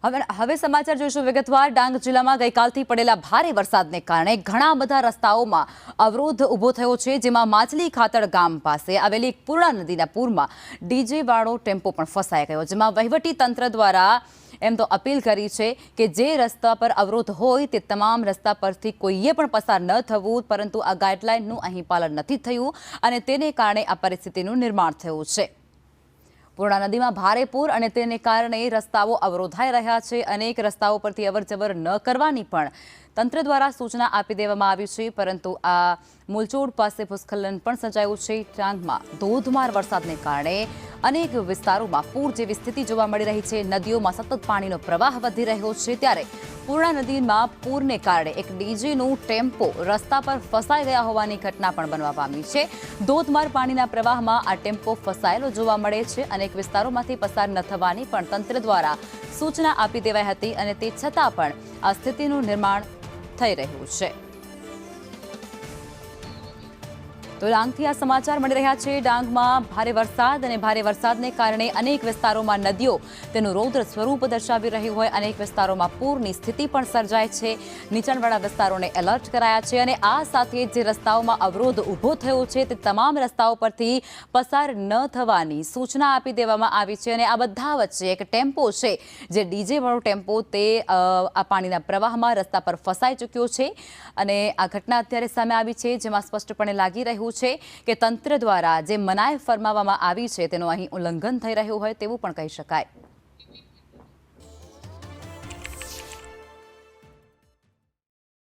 હવે સમાચાર જોઈશું વિગતવાર। ડાંગ જિલ્લામાં ગઈકાલથી પડેલા ભારે વરસાદને કારણે ઘણા બધા રસ્તાઓમાં અવરોધ ઊભો થયો છે, જેમાં માછલી ખાતર ગામ પાસે આવેલી પૂર્ણા નદીના પૂરમાં ડીજે વાળો ટેમ્પો પણ ફસાઈ ગયો, જેમાં વહીવટી તંત્ર દ્વારા એમ તો અપીલ કરી છે કે જે રસ્તા પર અવરોધ હોય તે તમામ રસ્તા પરથી કોઈએ પણ પસાર ન થવું, પરંતુ આ ગાઈડલાઈનનું અહીં પાલન નથી થયું અને તેને કારણે આ પરિસ્થિતિનું નિર્માણ થયું છે। પૂર્ણા નદીમાં ભારે પૂર અને તેને કારણે રસ્તાઓ અવરોધાઈ રહ્યા છે। અનેક રસ્તાઓ પરથી અવરજવર ન કરવાની પણ તંત્ર દ્વારા સૂચના આપી દેવામાં આવી છે, પરંતુ આ મૂલચોડ પાસે ભૂસ્ખલન પણ સર્જાયું છે। ડાંગમાં ધોધમાર વરસાદને કારણે અનેક વિસ્તારોમાં પૂર જેવી સ્થિતિ જોવા મળી રહી છે। નદીઓમાં સતત પાણીનો પ્રવાહ વધી રહ્યો છે, ત્યારે પૂર્ણા નદીમાં પૂરને કારણે એક ડીજેનું ટેમ્પો રસ્તા પર ફસાઈ ગયા હોવાની ઘટના પણ બનવા પામી છે। ધોધમાર પાણીના પ્રવાહમાં આ ટેમ્પો ફસાયેલો જોવા મળે છે। અનેક વિસ્તારોમાંથી પસાર ન થવાની પણ તંત્ર દ્વારા સૂચના આપી દેવાઈ હતી અને તે છતાં પણ આ સ્થિતિનું નિર્માણ થઈ રહ્યું છે। તો ડાંગથી આ સમાચાર મળી રહ્યા છે। ડાંગમાં ભારે વરસાદ અને ભારે વરસાદને કારણે અનેક વિસ્તારોમાં નદીઓ તેનું રૌદ્ર સ્વરૂપ દર્શાવી રહ્યું હોય, અનેક વિસ્તારોમાં પૂરની સ્થિતિ પણ સર્જાય છે। નીચાણવાળા વિસ્તારોને એલર્ટ કરાયા છે અને આ સાથે જે રસ્તાઓમાં અવરોધ ઊભો થયો છે તે તમામ રસ્તાઓ પરથી પસાર ન થવાની સૂચના આપી દેવામાં આવી છે। અને આ બધા વચ્ચે એક ટેમ્પો છે, જે ડીજે વાળો ટેમ્પો, તે આ પાણીના પ્રવાહમાં રસ્તા પર ફસાઈ ચૂક્યો છે અને આ ઘટના અત્યારે સામે આવી છે, જેમાં સ્પષ્ટપણે લાગી રહ્યું છે કે તંત્ર દ્વારા જે મનાઈ ફરમાવવામાં આવી છે તેનું અહીં ઉલ્લંઘન થઈ રહ્યું હોય તેવું પણ કહી શકાય।